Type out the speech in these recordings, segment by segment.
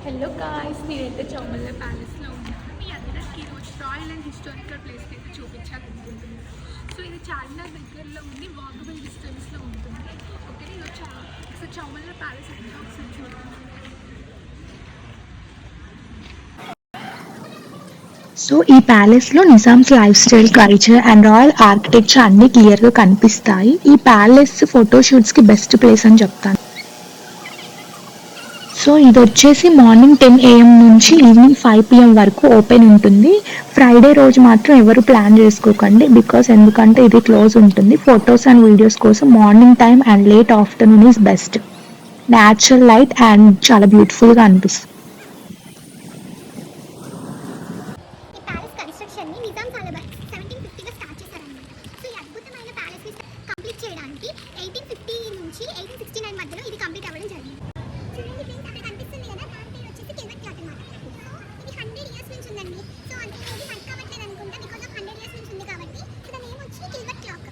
Hello guys, నేనైతే చౌమల్ల ప్యాలెస్లో ఉన్నాను. మీ అందరికీ ఈరోజు రాయల్ అండ్ హిస్టారికల్ ప్లేస్కి అయితే చూపించాలనుకుంటున్నాను. సో ఇది చార్మినార్ దగ్గరలో ఉంది, వాకబుల్ డిస్టెన్స్లో ఉంటుంది. ఓకే, ఇది చౌమల్ల ప్యాలెస్ అంటే ఒకసారి చూడండి. సో ఈ ప్యాలెస్లో Nizam's lifestyle, culture and royal architecture అన్ని క్లియర్గా కనిపిస్తాయి. ఈ ప్యాలెస్ ఫోటోషూట్స్కి బెస్ట్ ప్లేస్ అని చెప్తాను. సో ఇది వచ్చేసి మార్నింగ్ 10 AM నుంచి ఈవినింగ్ 5 PM వరకు ఓపెన్ ఉంటుంది. ఫ్రైడే రోజు మాత్రం ఎవరు ప్లాన్ చేసుకోకండి, ఎందుకంటే ఇది క్లోజ్ ఉంటుంది. ఫొటోస్ అండ్ వీడియోస్ కోసం morning time and late afternoon is best. Natural light and చాలా బ్యూటిఫుల్గా అనిపిస్తుంది. చేయడానికి 1850 నుంచి 1869 మధ్యలో ఇది కంప్లీట్ అవ్వడం జరిగింది. చూడండి ఫ్రెండ్స్, అక్కడ కనిపిస్తుంది కదా, దాని పేరు వచ్చేసి కిల్వర్ట్ క్లాక్ అన్నమాట. సో ఇది 100 ఇయర్స్ నుంచి ఉందండి. సో అంటే ఇది వర్క్ అవ్వట్లేదు అనుకుంటా, బికాజ్ ఆఫ్ 100 ఇయర్స్ నుంచి ఉంది కాబట్టి. సో దాని నేమ్ వచ్చి కిల్వర్ట్ క్లాక్.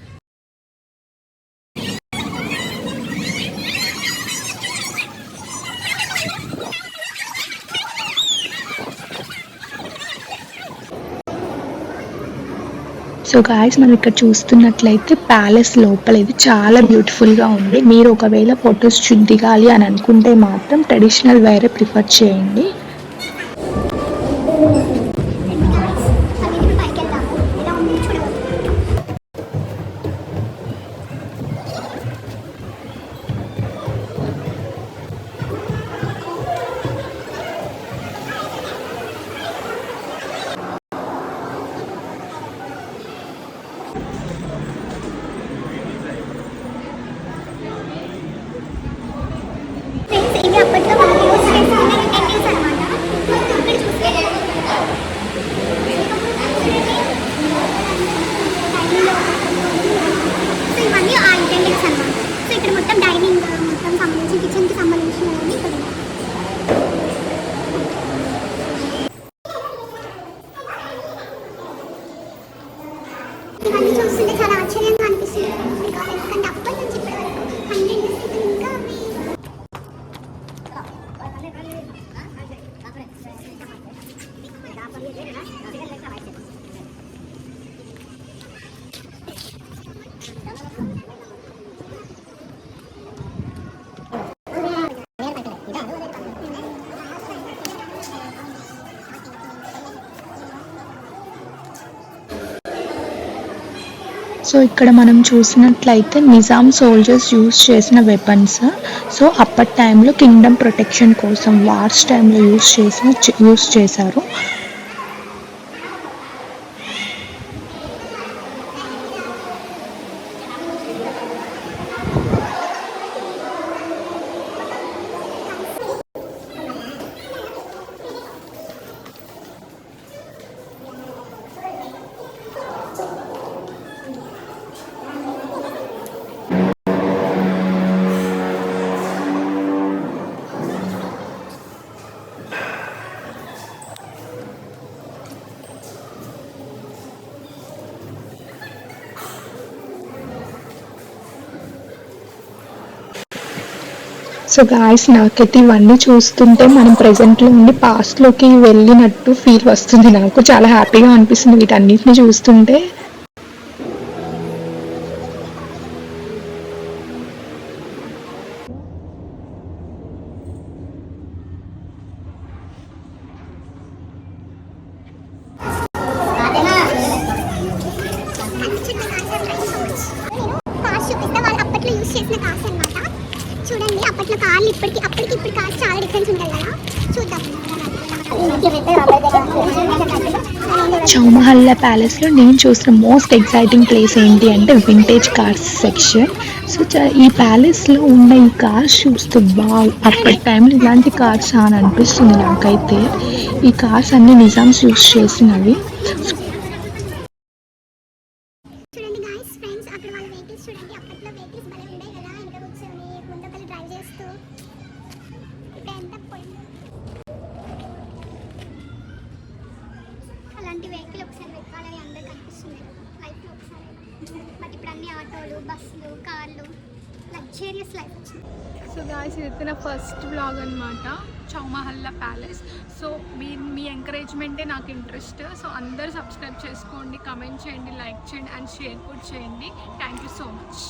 సో గాయస్, మనం ఇక్కడ చూస్తున్నట్లయితే ప్యాలెస్ లోపల ఇది చాలా బ్యూటిఫుల్గా ఉంది. మీరు ఒకవేళ ఫొటోస్ దిగాలి అని అనుకుంటే మాత్రం ట్రెడిషనల్ వేరే ప్రిఫర్ చేయండి. ఇది అప్పట్లో వాళ్ళు యూజ్ చేసుకునే యూటెన్సిల్స్ అన్నమాట. ఇక్కడ చూస్తే సో ఇవన్నీ ఆ యూటెన్సిల్స్ అన్నమాట. సో ఇక్కడ మొత్తం డైనింగ్ మొత్తం సంబంధించి కిచెన్కి సంబంధించినవన్నీ ఇక్కడ ఉన్నాయి. ఇవన్నీ చూస్తుంటే చాలా ఆశ్చర్యంగా అనిపిస్తుంది. బికాజ్ ఎందుకంటే అప్పటి నుంచి ఇప్పటి వరకు 100 years క్రితం ఇంకా అవి సో ఇక్కడ మనం చూసినట్లయితే నిజాం సోల్జర్స్ యూజ్ చేసిన వెపన్స్. సో అప్పటి టైంలో కింగ్డమ్ ప్రొటెక్షన్ కోసం వార్స్ టైంలో యూజ్ చేశారు. సో గాయస్, నాకైతే ఇవన్నీ చూస్తుంటే మనం ప్రెజెంట్లో ఉండి పాస్ట్లోకి వెళ్ళినట్టు ఫీల్ వస్తుంది. నాకు చాలా హ్యాపీగా అనిపిస్తుంది వీటన్నిటిని చూస్తుంటే. చూడండి, అప్పట్లో కార్లు అప్పటికి ఇప్పుడు కార్స్ చాలా డిఫరెన్స్ ఉంటాయి కదా, చూద్దాం. చౌమహల్లా ప్యాలెస్లో నేను చూసిన మోస్ట్ ఎక్సైటింగ్ ప్లేస్ ఏంటి అంటే వింటేజ్ కార్స్ సెక్షన్. సో ఈ ప్యాలెస్లో ఉన్న ఈ కార్స్ చూస్తే బావ్, అప్పటి టైంలో ఇలాంటి కార్స్ అని అనిపిస్తుంది నాకైతే. ఈ కార్స్ అన్ని నిజామ్స్ యూస్ చేసినవి. చూడండి గాయ్స్, ఫ్రెండ్స్, అక్కడ వాళ్ళ వెహికల్స్ చూడండి. అప్పట్లో వెహికల్స్ భలే ఉండే కదా, ఇంకా కూర్చొని ముందుకెళ్ళి డ్రైవ్ చేస్తూ. ఇప్పుడు ఎంత పోయింది అలాంటి వెహికల్ ఒకసారి వెతకాలని అందరికి అనిపిస్తుంది లైఫ్లో ఒకసారి. బట్ ఇప్పుడు అన్ని ఆటోలు, బస్సులు, కార్లు, లగ్జరీ లగ్జరియస్ లైఫ్ వచ్చింది. సో గాయ్స్ ఇది నా ఫస్ట్ బ్లాగ్ అనమాట, చౌమహల్లా ప్యాలెస్. సో మీ ఎంకరేజ్మెంటే నాకు ఇంట్రెస్ట్. సో అందరూ సబ్స్క్రైబ్ చేసుకోండి, కమెంట్ చేయండి, లైక్ చేయండి అండ్ షేర్ కూడా చేయండి. Thank you so much.